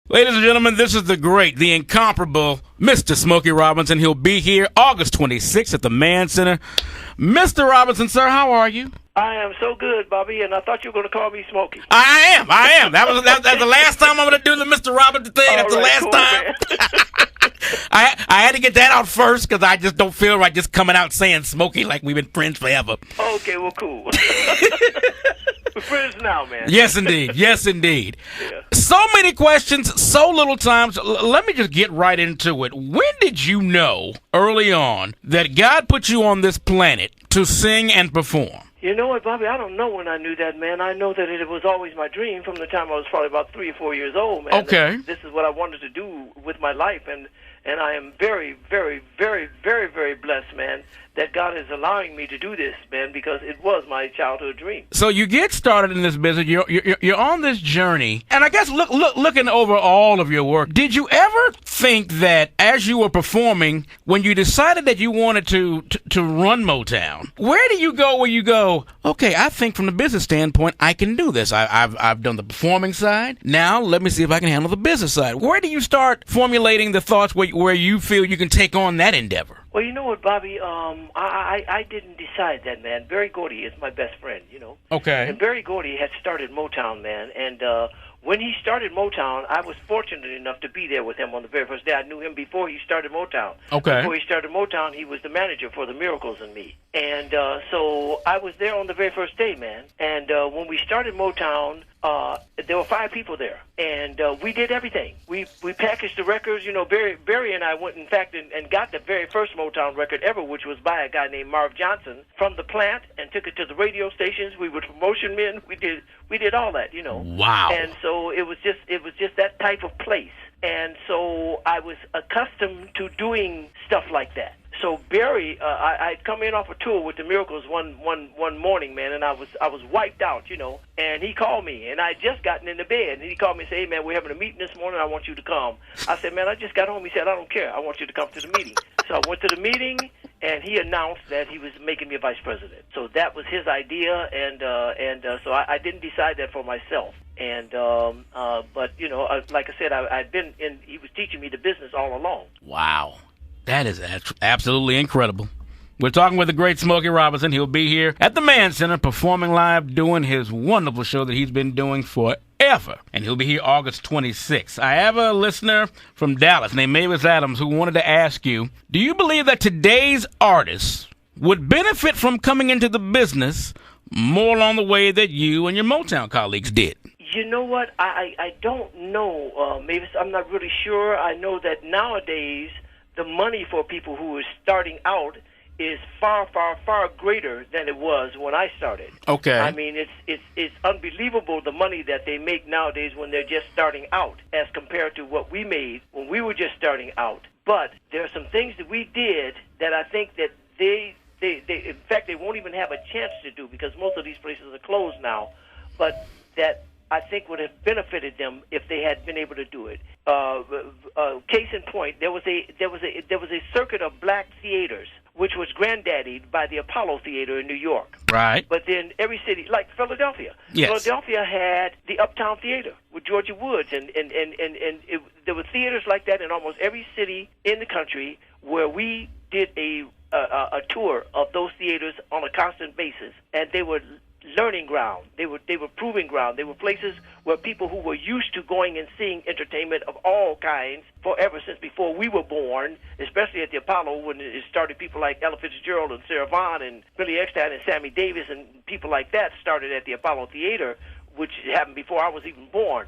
Ladies and gentlemen, this is the great, the incomparable Mr. Smokey Robinson. He'll be here August 26th at the Mann Center. Mr. Robinson, sir, how are you? I am so good, Bobby, and I thought you were going to call me Smokey. I am. That's the last time I'm going to do the Mr. Robinson thing. That's the last time. I had to get that out first because I just don't feel right just coming out saying Smokey like we've been friends forever. Okay, well, cool. We're friends now, man. Yes, indeed. Yes, indeed. Yeah. So many questions, so little time. So let me just get right into it. When did you know early on that God put you on this planet to sing and perform? You know what, Bobby? I don't know when I knew that, man. I know that it was always my dream from the time I was probably about 3 or 4 years old, man. Okay. This is what I wanted to do with my life, and I am very, very, very, very, very blessed, man, that God is allowing me to do this, man, because it was my childhood dream. So you get started in this business. You're on this journey, and I guess looking over all of your work, did you ever think that as you were performing, when you decided that you wanted to run Motown, where do you go where you go, okay, I think from the business standpoint, I can do this. I've done the performing side. Now let me see if I can handle the business side. Where do you start formulating the thoughts where you feel you can take on that endeavor? Well, you know what, Bobby? I didn't decide that, man. Barry Gordy is my best friend, you know. Okay. And Barry Gordy had started Motown, man, and when he started Motown, I was fortunate enough to be there with him on the very first day. I knew him before he started Motown. Okay. Before he started Motown, he was the manager for the Miracles and Me. And so I was there on the very first day, man. And when we started Motown, there were 5 people there, and we did everything. We packaged the records. You know, Barry and I went, in fact, and got the very first Motown record ever, which was by a guy named Marv Johnson, from the plant, and took it to the radio stations. We were promotion men. We did all that, you know. Wow. And so it was just that type of place. And so I was accustomed to doing stuff like that. So Barry, I'd come in off a tour with the Miracles one morning, man, and I was wiped out, you know. And he called me, and I had just gotten into bed, and he called me and said, "Hey, man, we're having a meeting this morning. I want you to come." I said, "Man, I just got home." He said, "I don't care. I want you to come to the meeting." So I went to the meeting, and he announced that he was making me a vice president. So that was his idea, and so I didn't decide that for myself. And but you know, like I said, I'd been in. He was teaching me the business all along. Wow. That is absolutely incredible. We're talking with the great Smokey Robinson. He'll be here at the Mann Center performing live, doing his wonderful show that he's been doing forever. And he'll be here August 26th. I have a listener from Dallas named Mavis Adams who wanted to ask you, do you believe that today's artists would benefit from coming into the business more along the way that you and your Motown colleagues did? You know what? I don't know, Mavis. I'm not really sure. I know that nowadays the money for people who are starting out is far, far, far greater than it was when I started. Okay. I mean, it's unbelievable the money that they make nowadays when they're just starting out as compared to what we made when we were just starting out. But there are some things that we did that I think that they in fact, they won't even have a chance to do because most of these places are closed now. But that I think would have benefited them if they had been able to do it. Case in point, there was a circuit of black theaters which was granddaddied by the Apollo Theater in New York. Right. But then every city, like Philadelphia, yes. Philadelphia had the Uptown Theater with Georgia Woods, and there were theaters like that in almost every city in the country where we did a tour of those theaters on a constant basis, and they were learning ground. They were proving ground. They were places where people who were used to going and seeing entertainment of all kinds forever since before we were born, especially at the Apollo when it started, people like Ella Fitzgerald and Sarah Vaughan and Billy Eckstine and Sammy Davis and people like that started at the Apollo Theater, which happened before I was even born.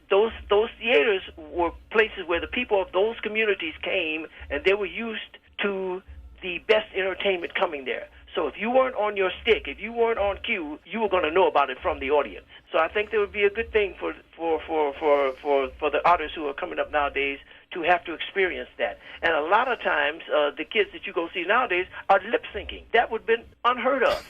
Those theaters were places where the people of those communities came, and they were used to the best entertainment coming there. So if you weren't on your stick, if you weren't on cue, you were going to know about it from the audience. So I think that would be a good thing for the artists who are coming up nowadays to have to experience that. And a lot of times, the kids that you go see nowadays are lip syncing. That would have been unheard of.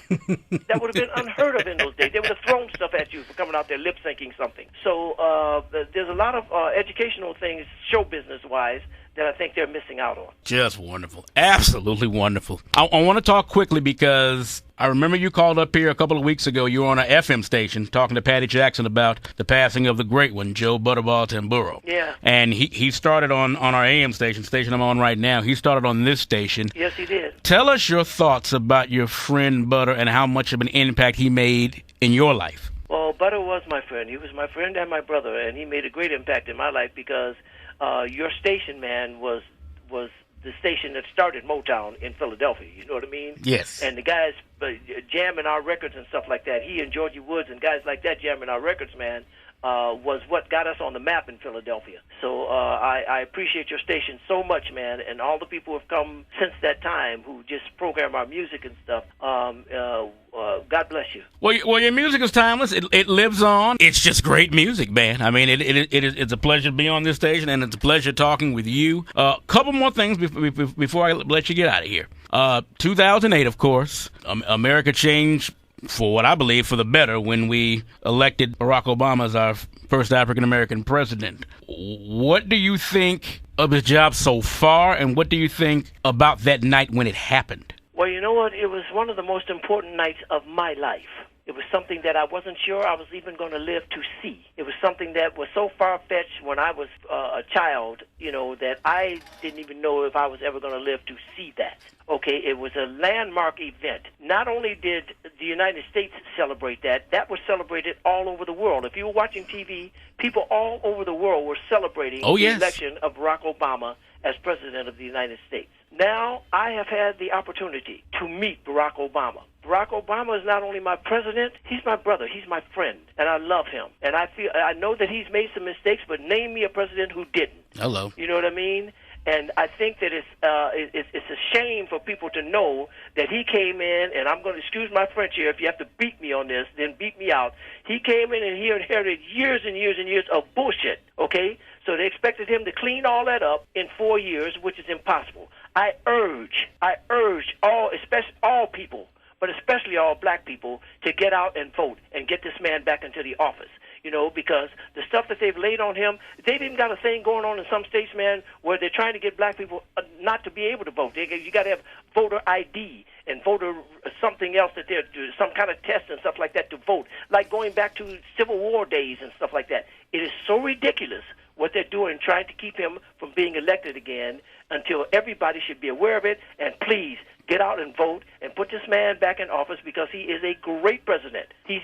That would have been unheard of in those days. They would have thrown stuff at you for coming out there lip syncing something. So there's a lot of educational things, show business wise, that I think they're missing out on. Just wonderful. Absolutely wonderful. I want to talk quickly because I remember you called up here a couple of weeks ago. You were on an FM station talking to Patty Jackson about the passing of the great one, Joe Butterball Tamburo. Yeah. And he started on our AM station I'm on right now. He started on this station. Yes, he did. Tell us your thoughts about your friend Butter and how much of an impact he made in your life. Well, Butter was my friend. He was my friend and my brother, and he made a great impact in my life because your station, man, was the station that started Motown in Philadelphia. You know what I mean? Yes. And the guys jamming our records and stuff like that. He and Georgie Woods and guys like that jamming our records, man, was what got us on the map in Philadelphia. So I appreciate your station so much, man, and all the people who have come since that time who just program our music and stuff. God bless you. Well, your music is timeless. It lives on. It's just great music, man. I mean, it's a pleasure to be on this station, and it's a pleasure talking with you. Couple more things before I let you get out of here. 2008, of course, America changed for what I believe for the better when we elected Barack Obama as our first African-American president. What do you think of his job so far, and what do you think about that night when it happened? Well, you know what? It was one of the most important nights of my life. It was something that I wasn't sure I was even going to live to see. It was something that was so far-fetched when I was a child, you know, that I didn't even know if I was ever going to live to see that. Okay, it was a landmark event. Not only did the United States celebrate that, that was celebrated all over the world. If you were watching TV, people all over the world were celebrating the election of Barack Obama as President of the United States. Now, I have had the opportunity to meet Barack Obama. Barack Obama is not only my president, he's my brother, he's my friend, and I love him. And I know that he's made some mistakes, but name me a president who didn't. Hello. You know what I mean? And I think that it's a shame for people to know that he came in, and I'm going to excuse my French here. If you have to beat me on this, then beat me out. He came in and he inherited years and years and years of bullshit, okay? So they expected him to clean all that up in 4 years, which is impossible. I urge all people, but especially all black people, to get out and vote and get this man back into the office. You know, because the stuff that they've laid on him, they've even got a thing going on in some states, man, where they're trying to get black people not to be able to vote. You got to have voter ID and voter something else that they're doing, some kind of test and stuff like that to vote, like going back to Civil War days and stuff like that. It is so ridiculous what they're doing, trying to keep him from being elected again, until everybody should be aware of it. And please, get out and vote and put this man back in office, because he is a great president. He's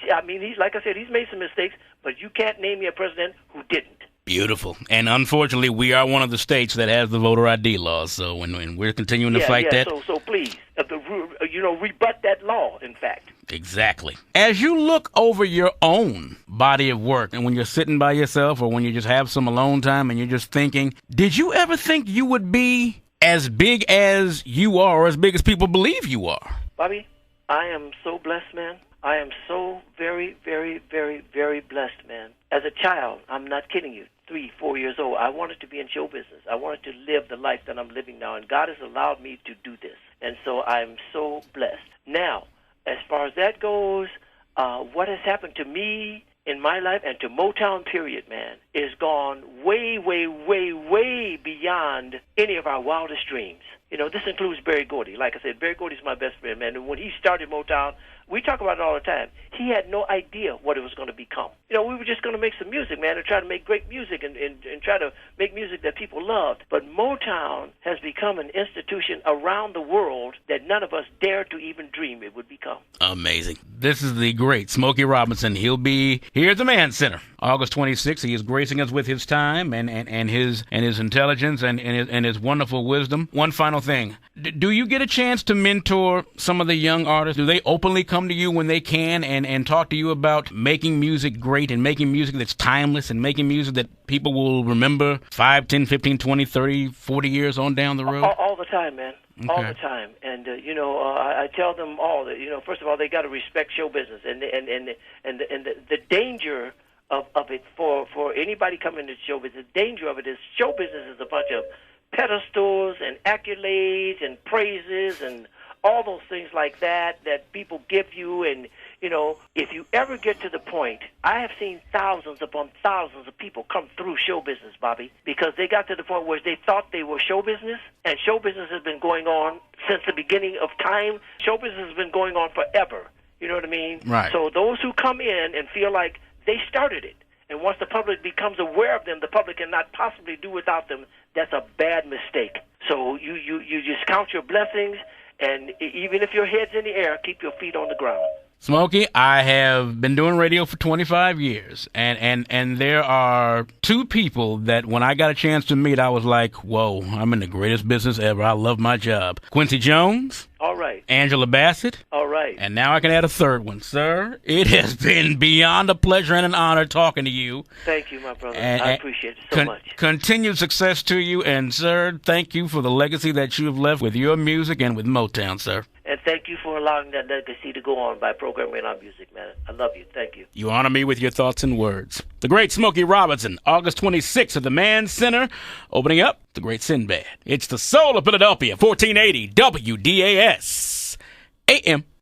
like I said, he's made some mistakes, but you can't name me a president who didn't. Beautiful. And unfortunately, we are one of the states that has the voter ID laws, so when we're continuing to fight that. So please, rebut that law, in fact. Exactly. As you look over your own body of work, and when you're sitting by yourself or when you just have some alone time and you're just thinking, did you ever think you would be as big as you are, or as big as people believe you are? Bobby, I am so blessed, man. I am so very, very, very, very blessed, man. As a child, I'm not kidding you, 3-4 years old, I wanted to be in show business. I wanted to live the life that I'm living now, and God has allowed me to do this. And so I'm so blessed. Now, as far as that goes, what has happened to me in my life and to Motown, period, man, is gone way, way, way, way beyond any of our wildest dreams. You know, this includes Berry Gordy. Like I said, Berry Gordy's my best friend, man. And when he started Motown, we talk about it all the time. He had no idea what it was going to become. You know, we were just going to make some music, man, and try to make great music and try to make music that people loved. But Motown has become an institution around the world that none of us dared to even dream it would become. Amazing. This is the great Smokey Robinson. He'll be here at the Mann Center August 26th. He is gracing us with his time and his intelligence and his wonderful wisdom. One final thing. Do you get a chance to mentor some of the young artists? Do they openly come to you when they can and talk to you about making music great and making music that's timeless and making music that people will remember 5, 10, 15, 20, 30, 40 years on down the road? All the time, man. Okay. All the time. And, I tell them all that, first of all, they got to respect show business and the danger of it for anybody coming to show business. The danger of it is show business is a bunch of pedestals and accolades and praises and all those things like that people give you, and You know, if you ever get to the point, I have seen thousands upon thousands of people come through show business, Bobby, because they got to the point where they thought they were show business, and show business has been going on since the beginning of time. Show business has been going on forever. You know what I mean? Right. So those who come in and feel like they started it, and once the public becomes aware of them, the public cannot possibly do without them, that's a bad mistake. So you just count your blessings, and even if your head's in the air, keep your feet on the ground. Smokey, I have been doing radio for 25 years, and there are two people that when I got a chance to meet, I was like, whoa, I'm in the greatest business ever. I love my job. Quincy Jones. All right. Angela Bassett. All right. And now I can add a third one. Sir, it has been beyond a pleasure and an honor talking to you. Thank you, my brother. I appreciate it so much. Continued success to you, and, sir, thank you for the legacy that you have left with your music and with Motown, sir. And thank you for allowing that legacy to go on by programming our music, man. I love you. Thank you. You honor me with your thoughts and words. The great Smokey Robinson, August 26th at the Mann Center, opening up the great Sinbad. It's the soul of Philadelphia, 1480 WDAS AM.